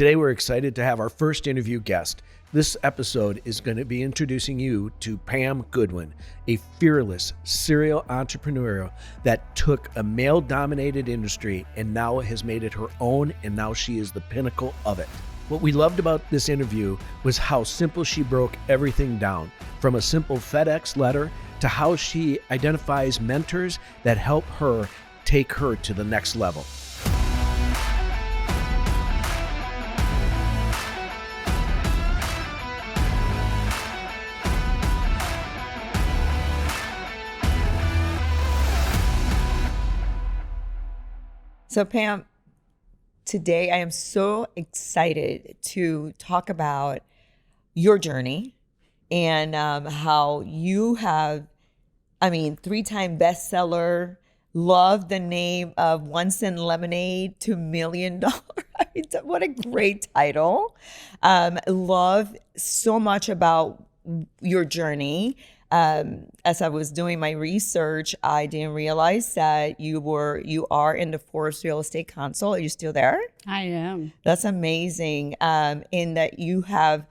Today, we're excited to have our first interview guest. This episode is going to be introducing you to Pam Goodwin, a fearless serial entrepreneur that took a male-dominated industry and now has made it her own, and now she is the pinnacle of it. What we loved about this interview was how simple she broke everything down, from a simple FedEx letter to how she identifies mentors that help her take her to the next level. So Pam, today I am so excited to talk about your journey and how you have, 3-time bestseller, love the name of One Cent Lemonade to $1 Million. What a great title. Love so much about your journey. As I was doing my research, I didn't realize that you are in the Forbes Real Estate Council. Are you still there? I am. That's amazing. In that you have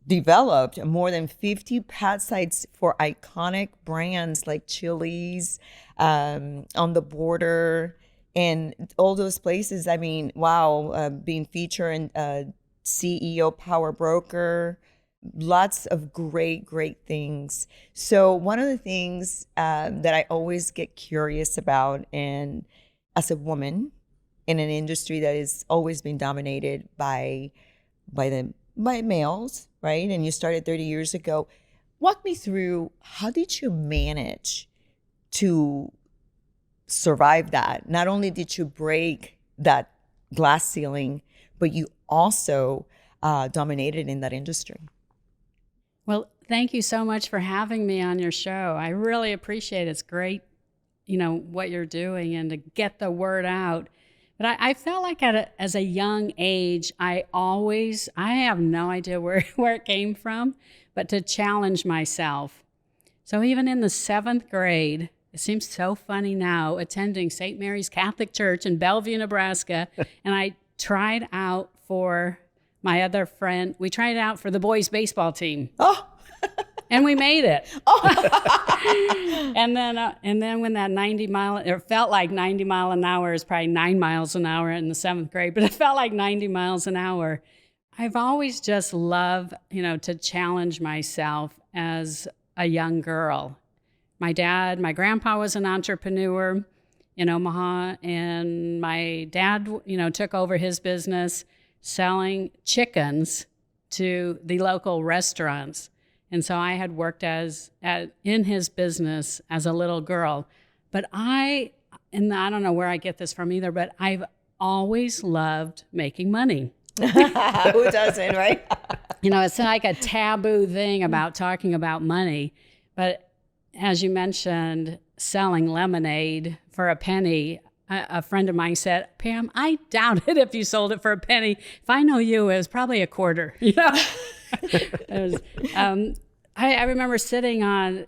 developed more than 50 pad sites for iconic brands like Chili's, On the Border, and all those places. Wow, being featured in CEO Power Broker. Lots of great things. So one of the things that I always get curious about, and as a woman in an industry that has always been dominated by males, right? And you started 30 years ago. Walk me through, how did you manage to survive that? Not only did you break that glass ceiling, but you also dominated in that industry. Well, thank you so much for having me on your show. I really appreciate it. It's great, what you're doing and to get the word out. But I felt like as a young age, I have no idea where it came from, but to challenge myself. So even in the 7th grade, it seems so funny now, attending St. Mary's Catholic Church in Bellevue, Nebraska, and I tried out for my other friend. We tried out for the boys' baseball team. Oh. And we made it. Oh. and then when that it felt like 90 mile an hour is probably 9 miles an hour in the 7th grade, but it felt like 90 miles an hour. I've always just loved, to challenge myself as a young girl. My grandpa was an entrepreneur in Omaha, and my dad, took over his business selling chickens to the local restaurants. And so I had worked in his business as a little girl. But I don't know where I get this from either, but I've always loved making money. Who doesn't, right? It's like a taboo thing about talking about money. But as you mentioned, selling lemonade for a penny, a friend of mine said, Pam, I doubt it if you sold it for a penny. If I know you, it was probably a quarter. I remember sitting on,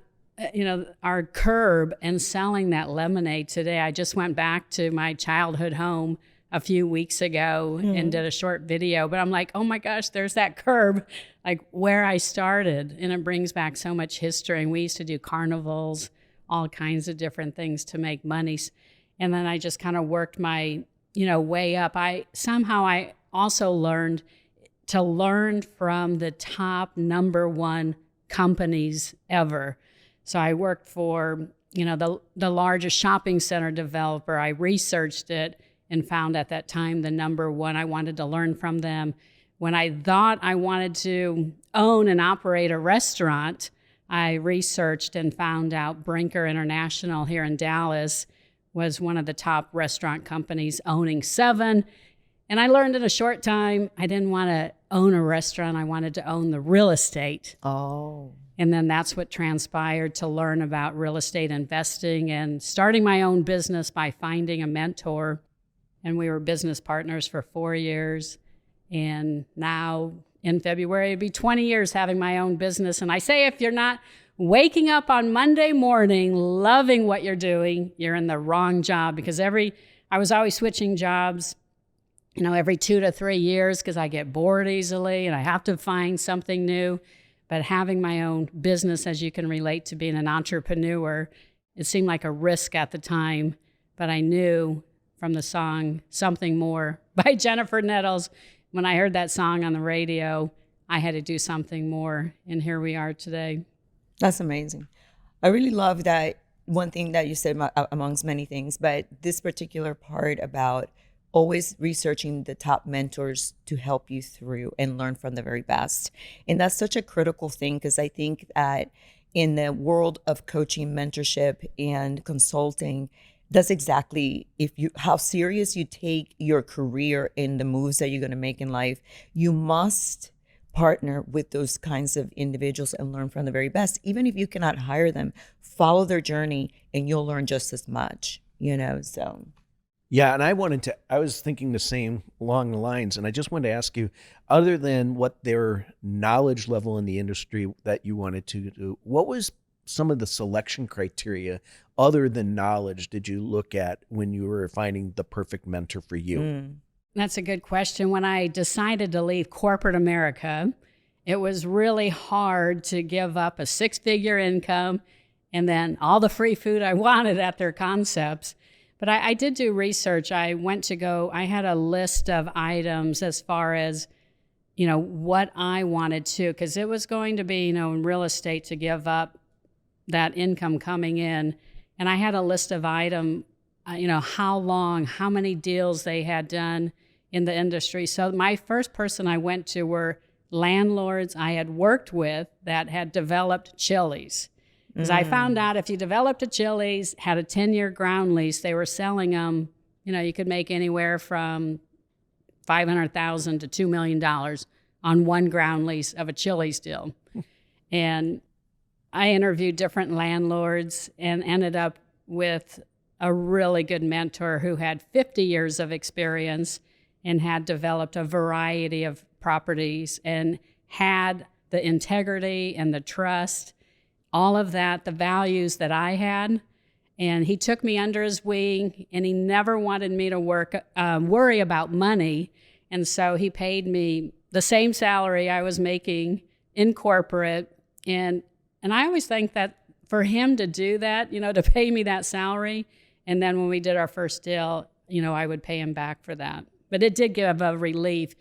our curb and selling that lemonade today. I just went back to my childhood home a few weeks ago and did a short video, but I'm like, oh my gosh, there's that curb, like where I started. And it brings back so much history. And we used to do carnivals, all kinds of different things to make money. And then I just kind of worked my, way up. I also learned to learn from the top #1 companies ever. So I worked for, the largest shopping center developer. I researched it and found at that time the #1. I wanted to learn from them. When I thought I wanted to own and operate a restaurant, I researched and found out Brinker International here in Dallas was one of the top restaurant companies, owning 7. And I learned in a short time, I didn't want to own a restaurant. I wanted to own the real estate. Oh. And then that's what transpired to learn about real estate investing and starting my own business by finding a mentor. And we were business partners for 4 years. And now in February, it'd be 20 years having my own business. And I say, if you're not waking up on Monday morning, loving what you're doing, you're in the wrong job, because I was always switching jobs. every 2 to 3 years because I get bored easily and I have to find something new. But having my own business, as you can relate to being an entrepreneur, it seemed like a risk at the time. But I knew from the song Something More by Jennifer Nettles, when I heard that song on the radio, I had to do something more. And here we are today. That's amazing. I really love that one thing that you said amongst many things, but this particular part about always researching the top mentors to help you through and learn from the very best. And that's such a critical thing, because I think that in the world of coaching, mentorship, and consulting, that's exactly how serious you take your career and the moves that you're going to make in life. You must partner with those kinds of individuals and learn from the very best. Even if you cannot hire them, follow their journey and you'll learn just as much, so. Yeah, and I was thinking the same along the lines, and I just wanted to ask you, other than what their knowledge level in the industry that you wanted to do, what was some of the selection criteria other than knowledge did you look at when you were finding the perfect mentor for you? That's a good question. When I decided to leave corporate America, it was really hard to give up a 6-figure income and then all the free food I wanted at their concepts. But I did do research. I had a list of items as far as, what I wanted to, because it was going to be, in real estate, to give up that income coming in. And I had a list of items, how long, how many deals they had done in the industry. So my first person I went to were landlords I had worked with that had developed Chili's. Because I found out if you developed a Chili's, had a 10-year ground lease, they were selling them, you could make anywhere from $500,000 to $2 million on one ground lease of a Chili's deal. And I interviewed different landlords and ended up with a really good mentor who had 50 years of experience and had developed a variety of properties and had the integrity and the trust, all of that, the values that I had. And he took me under his wing, and he never wanted me to worry about money. And so he paid me the same salary I was making in corporate. And I always think that for him to do that, to pay me that salary, and then when we did our first deal, I would pay him back for that. But it did give a relief.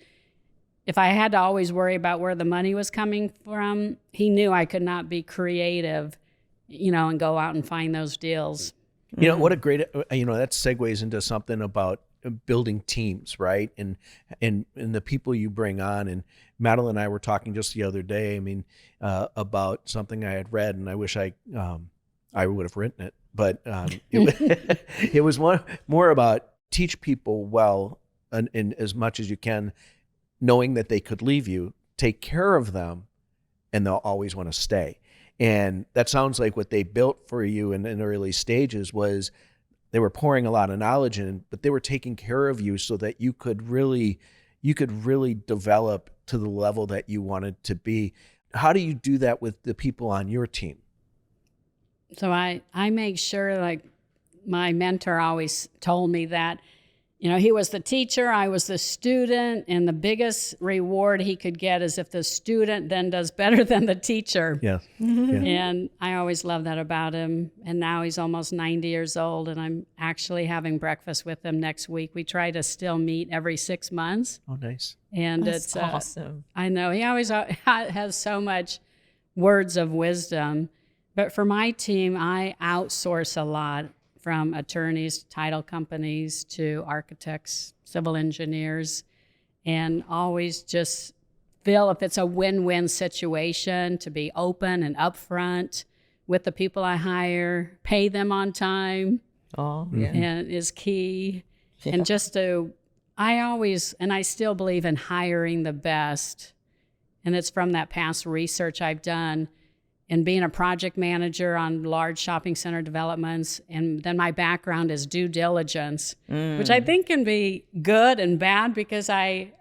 If I had to always worry about where the money was coming from, he knew I could not be creative, and go out and find those deals. What a great, that segues into something about building teams, right? And the people you bring on. And Madeline and I were talking just the other day, about something I had read, and I wish I would have written it, but it was more about teach people well and as much as you can, knowing that they could leave you, take care of them, and they'll always want to stay. And that sounds like what they built for you in the early stages was they were pouring a lot of knowledge in, but they were taking care of you so that you could really develop to the level that you wanted to be. How do you do that with the people on your team? So I make sure, like my mentor always told me that, he was the teacher, I was the student, and the biggest reward he could get is if the student then does better than the teacher. Yeah. And I always loved that about him. And now he's almost 90 years old, and I'm actually having breakfast with him next week. We try to still meet every 6 months. Oh, nice. And it's awesome. I know. He always has so much words of wisdom. But for my team, I outsource a lot, from attorneys, title companies, to architects, civil engineers, and always just feel if it's a win-win situation to be open and upfront with the people I hire, pay them on time, and is key. Yeah. And I still believe in hiring the best. And it's from that past research I've done and being a project manager on large shopping center developments. And then my background is due diligence, which I think can be good and bad, because I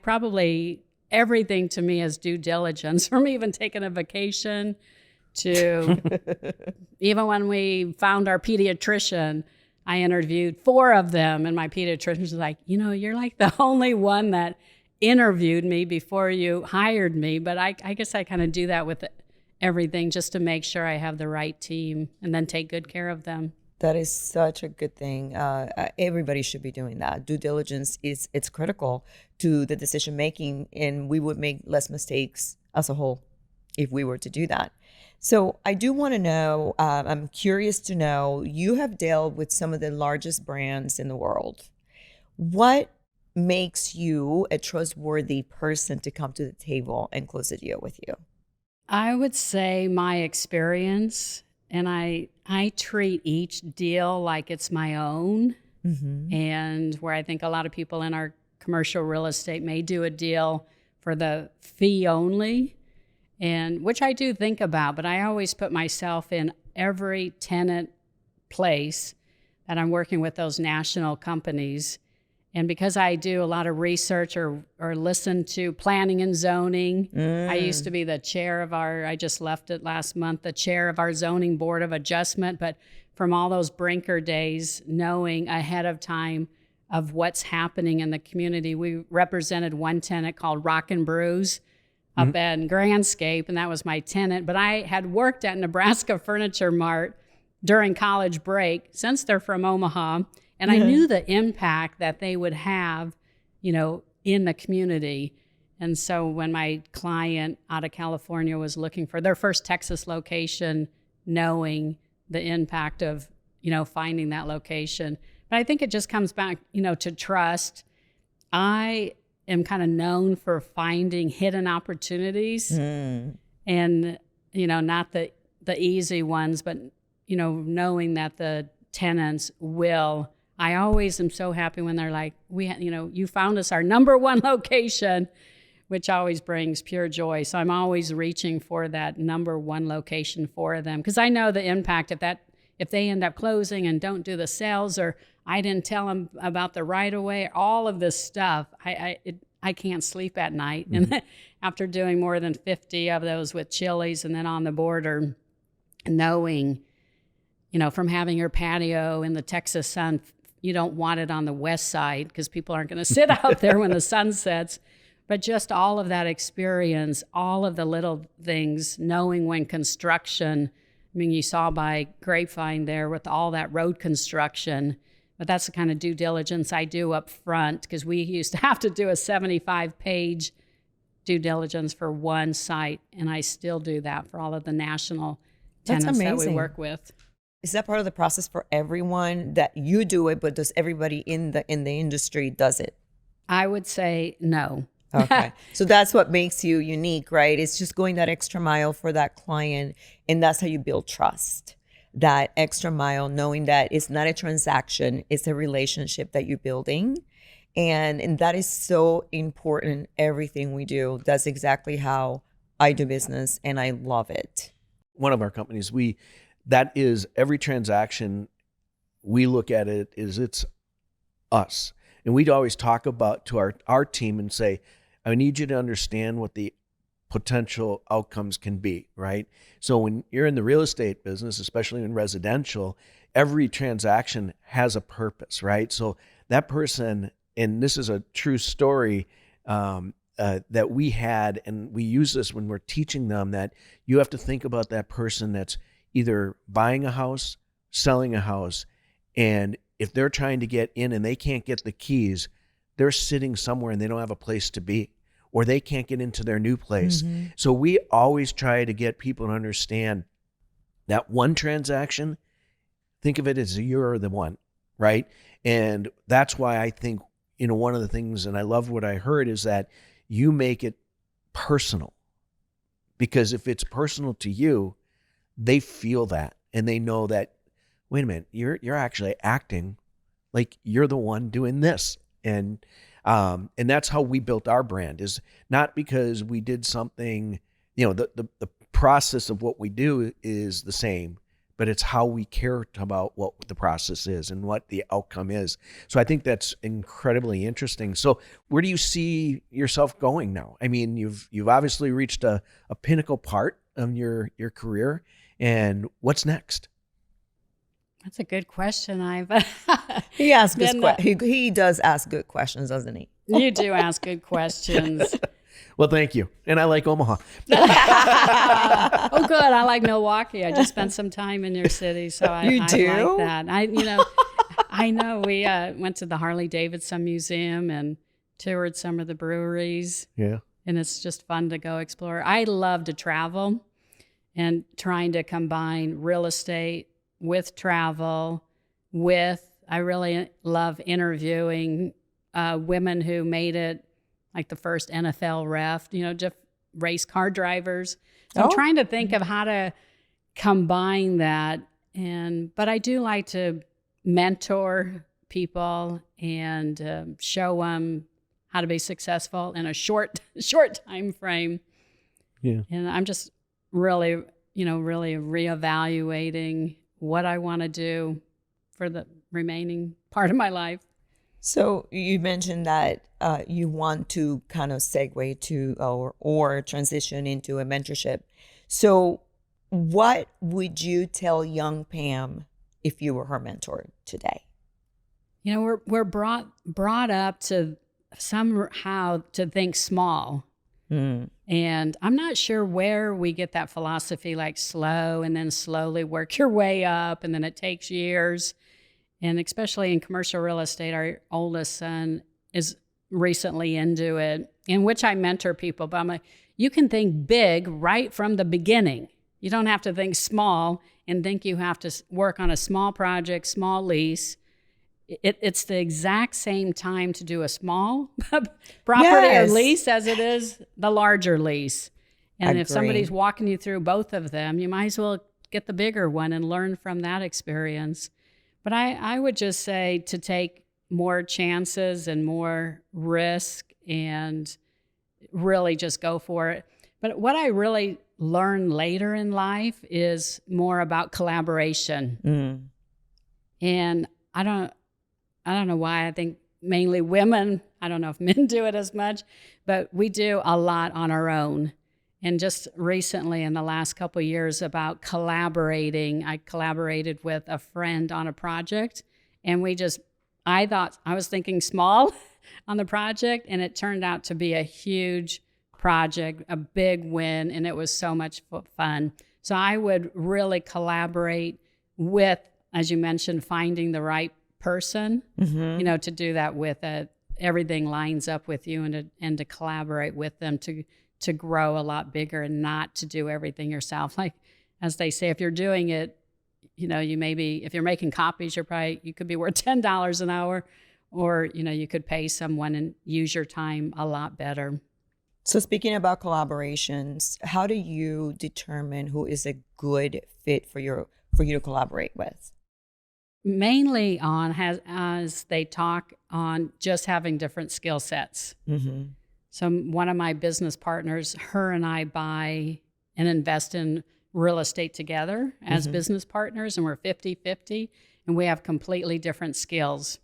probably, everything to me is due diligence, from even taking a vacation to even when we found our pediatrician, I interviewed 4 of them, and my pediatrician was like, you're like the only one that interviewed me before you hired me. But I guess I kind of do that with everything just to make sure I have the right team and then take good care of them. That is such a good thing. Everybody should be doing that. Due diligence it's critical to the decision making, and we would make less mistakes as a whole if we were to do that. So I do want to know, I'm curious to know, you have dealt with some of the largest brands in the world. What makes you a trustworthy person to come to the table and close a deal with you? I would say my experience, and I treat each deal like it's my own. Mm-hmm. And where I think a lot of people in our commercial real estate may do a deal for the fee only, and which I do think about, but I always put myself in every tenant place that I'm working with those national companies. And because I do a lot of research or listen to planning and zoning, I used to be the chair of I just left it last month, the chair of our zoning board of adjustment. But from all those Brinker days, knowing ahead of time of what's happening in the community, we represented one tenant called Rock and Brews up in Grandscape, and that was my tenant. But I had worked at Nebraska Furniture Mart during college break, since they're from Omaha, and I knew the impact that they would have, in the community. And so when my client out of California was looking for their first Texas location, knowing the impact of, finding that location. But I think it just comes back, to trust. I am kind of known for finding hidden opportunities and, not the easy ones, but, knowing that the tenants will. I always am so happy when they're like, you found us our number 1 location, which always brings pure joy. So I'm always reaching for that number 1 location for them, because I know the impact if they end up closing and don't do the sales, or I didn't tell them about the right of way, all of this stuff. I can't sleep at night. Mm-hmm. And after doing more than 50 of those with Chili's and then on the border, knowing, from having your patio in the Texas sun, you don't want it on the west side because people aren't going to sit out there when the sun sets. But just all of that experience, all of the little things, knowing when construction, you saw by Grapevine there with all that road construction, but that's the kind of due diligence I do up front, because we used to have to do a 75-page due diligence for one site, and I still do that for all of the national tenants that we work with. Is that part of the process for everyone, that you do it, but does everybody in the industry does it? I would say no. Okay. So that's what makes you unique, right? It's just going that extra mile for that client, and that's how you build trust. That extra mile, knowing that it's not a transaction, it's a relationship that you're building. And that is so important in everything we do. That's exactly how I do business, and I love it. One of our companies, that is every transaction, we look at it is it's us. And we'd always talk about to our team and say, I need you to understand what the potential outcomes can be, right? So when you're in the real estate business, especially in residential, every transaction has a purpose, right? So that person, and this is a true story that we had, and we use this when we're teaching them, that you have to think about that person that's either buying a house, selling a house, and if they're trying to get in and they can't get the keys, they're sitting somewhere and they don't have a place to be, or they can't get into their new place. Mm-hmm. So we always try to get people to understand that one transaction, think of it as you're the one, right? And that's why I think, one of the things, and I love what I heard, is that you make it personal. Because if it's personal to you, they feel that, and they know that, wait a minute, you're actually acting like you're the one doing this. And that's how we built our brand, is not because we did something, the process of what we do is the same, but it's how we care about what the process is and what the outcome is. So I think that's incredibly interesting. So where do you see yourself going now? I mean, you've obviously reached a pinnacle part of your career, and what's next? That's a good question. He asks Then, he does ask good questions, doesn't he? You do ask good questions. Well, thank you. And I like Omaha. Oh, good. I like Milwaukee. I just spent some time in your city, so I like that. I know we went to the Harley Davidson Museum and toured some of the breweries. Yeah. And it's just fun to go explore. I love to travel and trying to combine real estate with travel I really love interviewing women who made it, like the first NFL ref, just race car drivers. So I'm trying to think of how to combine that. But I do like to mentor people and show them how to be successful in a short time frame. Yeah. And I'm just really reevaluating what I want to do for the remaining part of my life. So you mentioned that you want to kind of segue to or transition into a mentorship. So what would you tell young Pam if you were her mentor today? We're brought up to somehow to think small. And I'm not sure where we get that philosophy, like slow and then slowly work your way up, and then it takes years. And especially in commercial real estate, our oldest son is recently into it, in which I mentor people. But I'm like, you can think big right from the beginning. You don't have to think small and think you have to work on a small project, small lease. It's the exact same time to do a small property or lease as it is the larger lease. And if somebody's walking you through both of them, you might as well get the bigger one and learn from that experience. But I would just say to take more chances and more risk and really just go for it. But what I really learned later in life is more about collaboration. And I don't know why. I think mainly women, I don't know if men do it as much, but we do a lot on our own. And just recently in the last couple of years about collaborating, I collaborated with a friend on a project, and I thought I was thinking small on the project, and it turned out to be a huge project, a big win, and it was so much fun. So I would really collaborate with, as you mentioned, finding the right person, to do that with it. Everything lines up with you, and to collaborate with them to grow a lot bigger and not to do everything yourself. Like, as they say, if you're doing it, you maybe, if you're making copies, you could be worth $10 an hour, or, you could pay someone and use your time a lot better. So speaking about collaborations, how do you determine who is a good fit for you to collaborate with? Mainly as they talk on just having different skill sets. So one of my business partners, her and I buy and invest in real estate together as business partners, and we're 50-50, and we have completely different skills.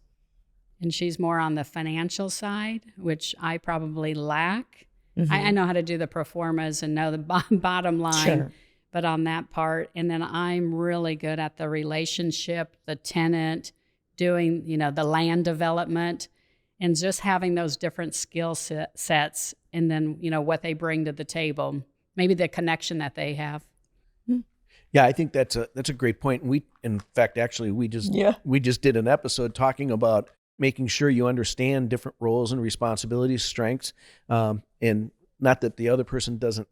And she's more on the financial side, which I probably lack. I know how to do the pro formas and know the bottom line, but on that part. And then I'm really good at the relationship, the tenant, doing, the land development, and just having those different skill sets, and then, what they bring to the table, maybe the connection that they have. Yeah, I think that's a great point. We just did an episode talking about making sure you understand different roles and responsibilities, strengths, and not that the other person doesn't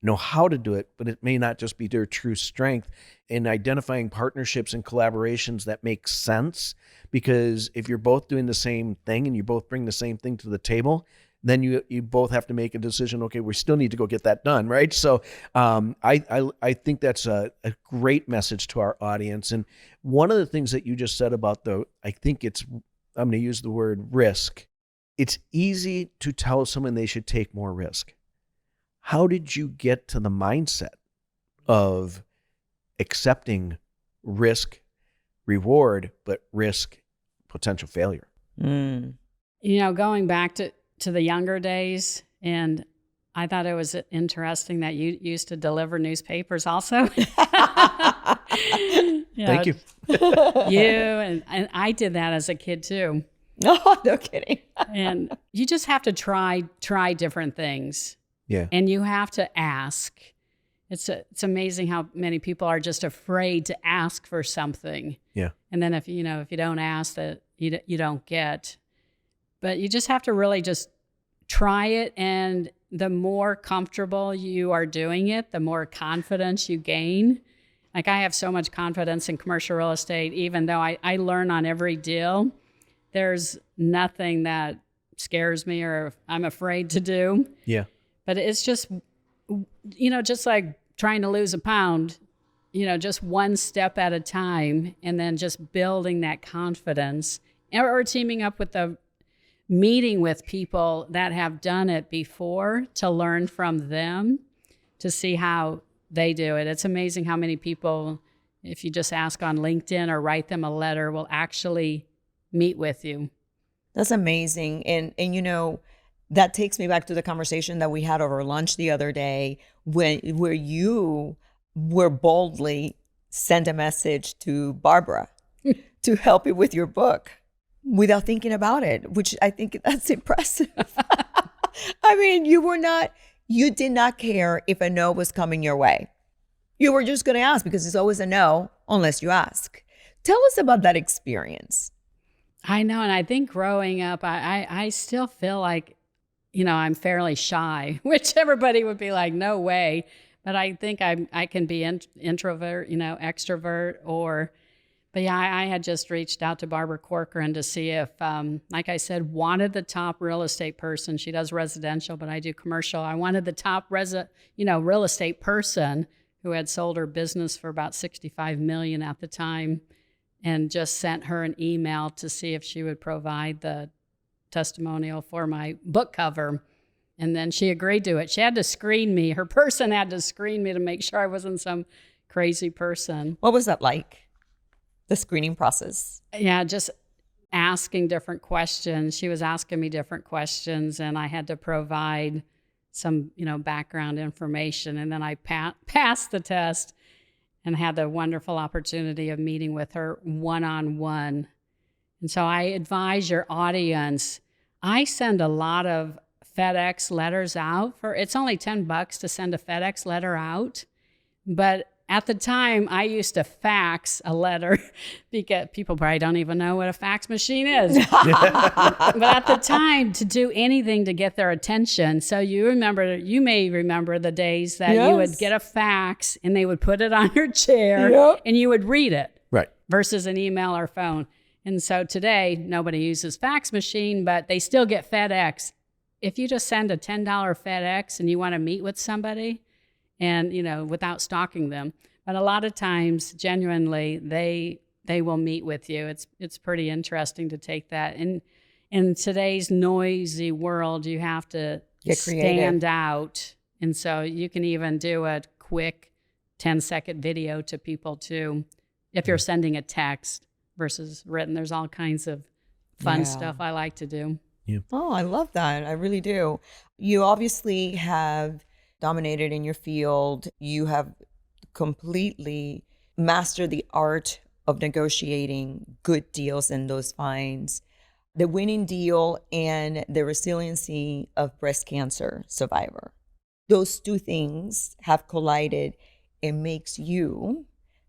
know how to do it, but it may not just be their true strength, in identifying partnerships and collaborations that make sense. Because if you're both doing the same thing and you both bring the same thing to the table, then you both have to make a decision. Okay, we still need to go get that done, right? So I think that's a great message to our audience. And one of the things that you just said about I'm going to use the word risk. It's easy to tell someone they should take more risk. How did you get to the mindset of accepting risk, reward, but risk, potential failure? Going back to the younger days, and I thought it was interesting that you used to deliver newspapers also. Thank you. And I did that as a kid too. Oh, no kidding. And you just have to try different things. Yeah. And you have to ask. It's amazing how many people are just afraid to ask for something. Yeah. And then if you don't ask, that you don't get. But you just have to really just try it, and the more comfortable you are doing it, the more confidence you gain. Like I have so much confidence in commercial real estate, even though I learn on every deal. There's nothing that scares me or I'm afraid to do. Yeah. But it's just, just like trying to lose a pound, just one step at a time, and then just building that confidence, or teaming up with meeting with people that have done it before to learn from them, to see how they do it. It's amazing how many people, if you just ask on LinkedIn or write them a letter, will actually meet with you. That's amazing. And that takes me back to the conversation that we had over lunch the other day, where you were boldly sent a message to Barbara to help you with your book without thinking about it, which I think that's impressive. I mean, you did not care if a no was coming your way. You were just going to ask, because it's always a no unless you ask. Tell us about that experience. I know. And I think growing up, I still feel like, I'm fairly shy, which everybody would be like, no way. But I think I can be introvert, extrovert, but yeah, I had just reached out to Barbara Corcoran to see if, like I said, wanted the top real estate person. She does residential, but I do commercial. I wanted the top real estate person who had sold her business for about $65 million at the time, and just sent her an email to see if she would provide the testimonial for my book cover. And then she agreed to it. She had to screen me. Her person had to screen me to make sure I wasn't some crazy person. What was that like? The screening process? Yeah, just asking different questions. She was asking me different questions, and I had to provide some, background information. And then I passed the test and had the wonderful opportunity of meeting with her one-on-one. And so I advise your audience, I send a lot of FedEx letters out it's only $10 to send a FedEx letter out. But at the time, I used to fax a letter, because people probably don't even know what a fax machine is. But at the time, to do anything to get their attention. So you may remember the days that you would get a fax and they would put it on your chair and you would read it. Right. Versus an email or phone. And so today, nobody uses fax machine, but they still get FedEx. If you just send a $10 FedEx and you want to meet with somebody, and without stalking them, but a lot of times, genuinely, they will meet with you. It's pretty interesting to take that. And in today's noisy world, you have to stand out, and so you can even do a quick 10-second video to people too, if you're sending a text versus written. There's all kinds of fun stuff I like to do. Yeah. Oh, I love that. I really do. You obviously have dominated in your field. You have completely mastered the art of negotiating good deals and those finds, the winning deal, and the resiliency of breast cancer survivor. Those two things have collided and makes you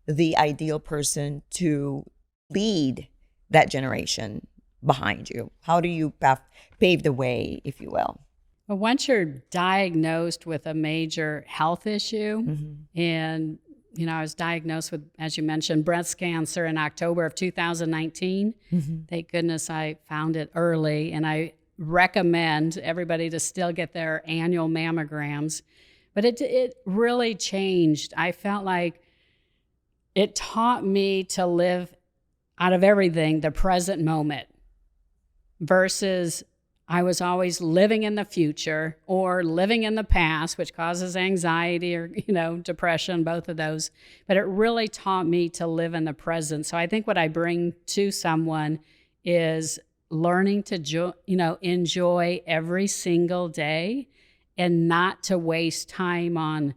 the ideal person to lead that generation behind you. How do you pave the way, if you will? Well, once you're diagnosed with a major health issue, and, I was diagnosed with, as you mentioned, breast cancer in October of 2019. Thank goodness I found it early, and I recommend everybody to still get their annual mammograms. But it really changed. I felt like it taught me to live out of everything, the present moment, versus I was always living in the future or living in the past, which causes anxiety or, depression, both of those. But it really taught me to live in the present. So I think what I bring to someone is learning to, enjoy every single day, and not to waste time on,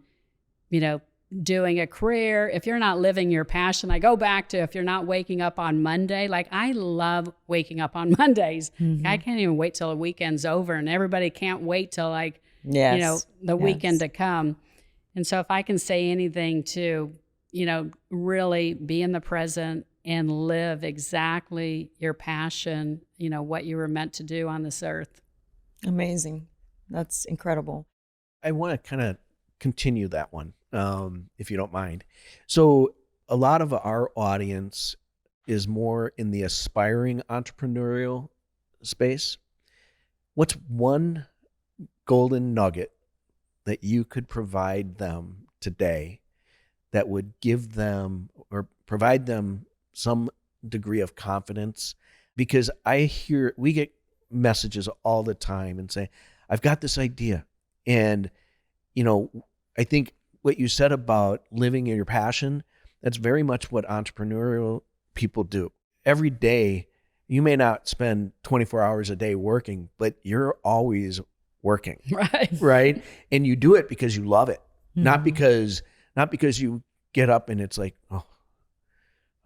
doing a career, if you're not living your passion, I go back to if you're not waking up on Monday, like I love waking up on Mondays. I can't even wait till the weekend's over, and everybody can't wait till like, the weekend to come. And so if I can say anything to, really be in the present and live exactly your passion, what you were meant to do on this earth. Amazing. That's incredible. I want to kind of continue that one, if you don't mind. So a lot of our audience is more in the aspiring entrepreneurial space. What's one golden nugget that you could provide them today that would give them or provide them some degree of confidence? Because we get messages all the time and say, I've got this idea. And, I think what you said about living in your passion, that's very much what entrepreneurial people do. Every day, you may not spend 24 hours a day working, but you're always working. Right. And you do it because you love it. Not because you get up and it's like, oh,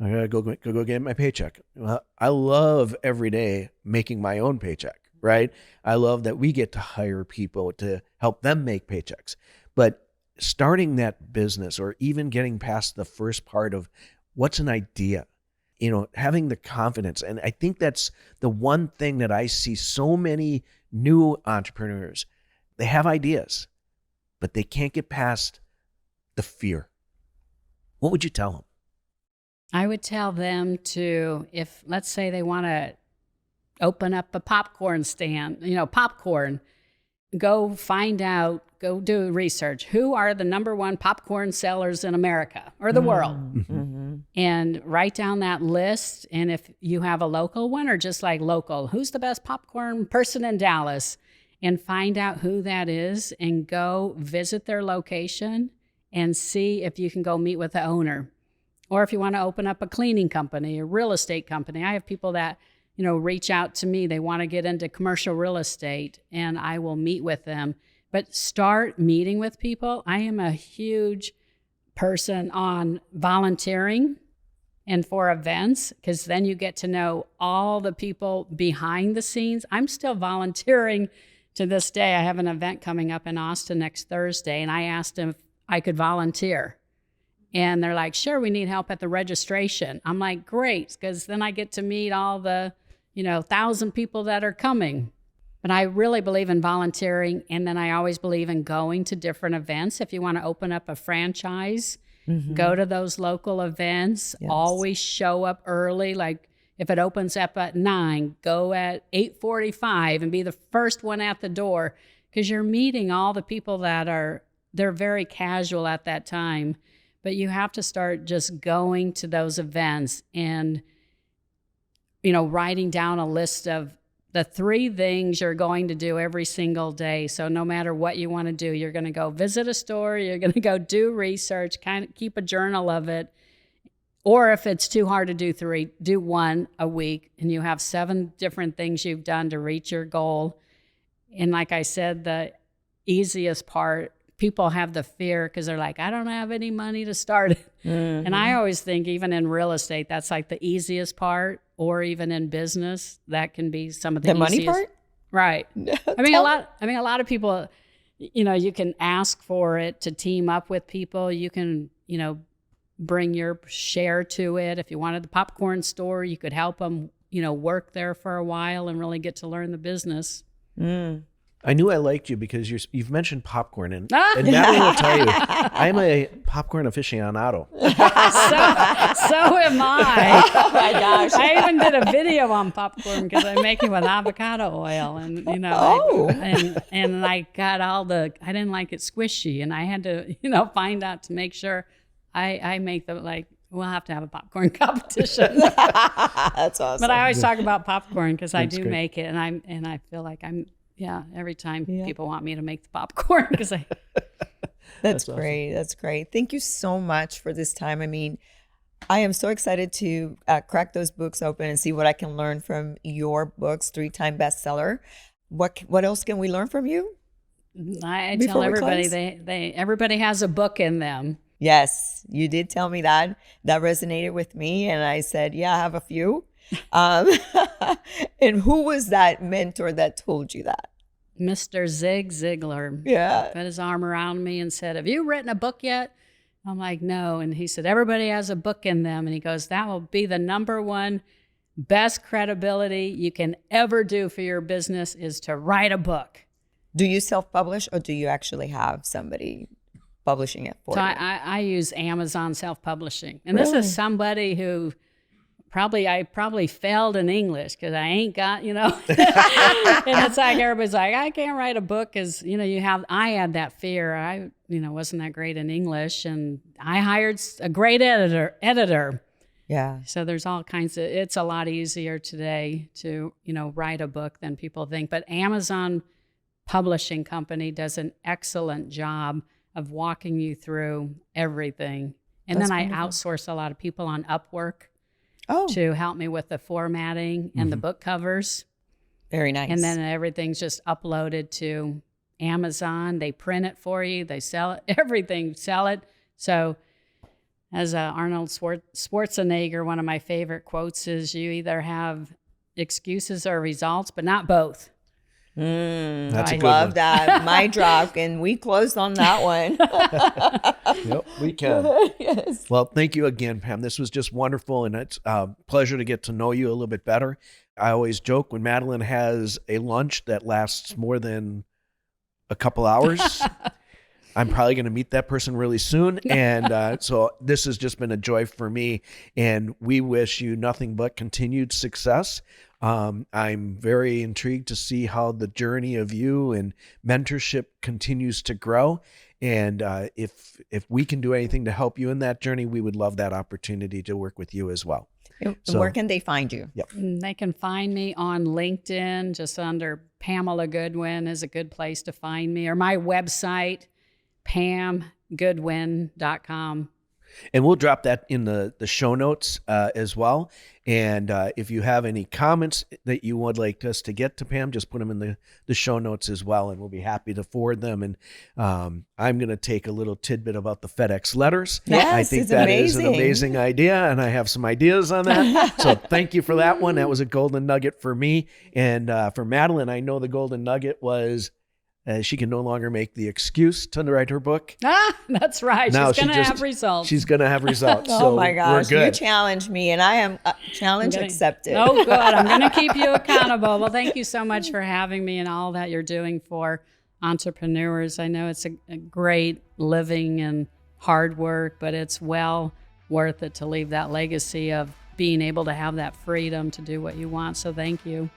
I gotta go get my paycheck. Well, I love every day making my own paycheck, right? I love that we get to hire people to help them make paychecks. But starting that business, or even getting past the first part of what's an idea, having the confidence. And I think that's the one thing that I see so many new entrepreneurs. They have ideas, but they can't get past the fear. What would you tell them? I would tell them to, if let's say they want to open up a popcorn stand, popcorn, go do research. Who are the number one popcorn sellers in America or the world? And write down that list. And if you have a local one, or just like local, who's the best popcorn person in Dallas? And find out who that is and go visit their location and see if you can go meet with the owner. Or if you want to open up a cleaning company, a real estate company. I have people that, reach out to me. They want to get into commercial real estate, and I will meet with them. But start meeting with people. I am a huge person on volunteering and for events, because then you get to know all the people behind the scenes. I'm still volunteering to this day. I have an event coming up in Austin next Thursday, and I asked them if I could volunteer. And they're like, sure, we need help at the registration. I'm like, great, because then I get to meet all the, 1,000 people that are coming. But I really believe in volunteering. And then I always believe in going to different events. If you want to open up a franchise, go to those local events. Yes. Always show up early. Like if it opens up at 9, go at 8:45 and be the first one at the door, because you're meeting all the people they're very casual at that time. But you have to start just going to those events and, writing down a list of the 3 things you're going to do every single day. So no matter what you want to do, you're going to go visit a store, you're going to go do research, kind of keep a journal of it. Or if it's too hard to do 3, do 1 a week, and you have 7 different things you've done to reach your goal. And like I said, the easiest part, people have the fear because they're like, I don't have any money to start it. And I always think, even in real estate, that's like the easiest part, or even in business, that can be some of the easiest. Money part? Right. A lot of people, you can ask for it to team up with people. You can, bring your share to it. If you wanted the popcorn store, you could help them, work there for a while and really get to learn the business. I knew I liked you because you've mentioned popcorn, and Natalie will tell you, I'm a popcorn aficionado. So am I. Oh my gosh! I even did a video on popcorn because I make it with avocado oil, and and I got I didn't like it squishy, and I had to find out to make sure I make them like. We'll have to have a popcorn competition. That's awesome. But I always talk about popcorn because I do great. make it, and I feel like I'm. Yeah, every time people want me to make the popcorn because That's great. Awesome. That's great. Thank you so much for this time. I mean, I am so excited to crack those books open and see what I can learn from your books, 3-time bestseller. What else can we learn from you? I tell everybody everybody has a book in them. Yes, you did tell me that. That resonated with me. And I said, yeah, I have a few. And who was that mentor that told you that? Mr. Zig Ziglar. Yeah. Put his arm around me and said, have you written a book yet? I'm like, no. And he said, everybody has a book in them. And he goes, that will be the number one best credibility you can ever do for your business is to write a book. Do you self-publish or do you actually have somebody publishing it for So you? I use Amazon self-publishing. And Really? this is somebody who I probably failed in English because I ain't got, and it's like everybody's like, I can't write a book because, I had that fear. I, wasn't that great in English, and I hired a great editor. Yeah. So there's all kinds of, it's a lot easier today to, write a book than people think. But Amazon Publishing Company does an excellent job of walking you through everything. And That's then wonderful. I outsource a lot of people on Upwork Oh, to help me with the formatting and the book covers. very nice. And then everything's just uploaded to Amazon. They print it for you. They sell it. Everything, sell it. So as Arnold Schwarzenegger, one of my favorite quotes is, you either have excuses or results, but not both. That's a I good love one. that. My drop, and we closed on that one. Yep, we can. Yes. Well, thank you again, Pam. This was just wonderful, and it's a pleasure to get to know you a little bit better. I always joke when Madeline has a lunch that lasts more than a couple hours, I'm probably going to meet that person really soon. And so this has just been a joy for me, and we wish you nothing but continued success. I'm very intrigued to see how the journey of you and mentorship continues to grow. And if we can do anything to help you in that journey, we would love that opportunity to work with you as well. And So- where can they find you? They can find me on LinkedIn, just under Pamela Goodwin is a good place to find me, or my website, pamgoodwin.com. And we'll drop that in the show notes as well. And if you have any comments that you would like us to get to Pam, just put them in the show notes as well, and we'll be happy to forward them. And I'm going to take a little tidbit about the FedEx letters. Yes, I think it's that is an amazing. amazing idea, and I have some ideas on that. So thank you for that one. That was a golden nugget for me. And for Madeline, I know the golden nugget was she can no longer make the excuse to write her book. That's right. Now She's going she to just- have results. She's going to have results. Oh So my gosh, we're you good. challenged me, and I am challenge accepted. Oh, good. I'm going to keep you accountable. Well, thank you so much for having me and all that you're doing for entrepreneurs. I know it's a great living and hard work, but it's well worth it to leave that legacy of being able to have that freedom to do what you want. So thank you.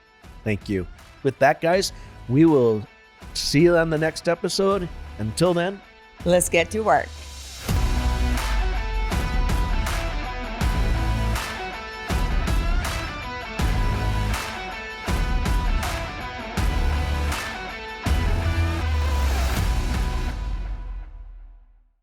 Thank you. With that, guys, we will see you on the next episode. Until then, Let's get to work.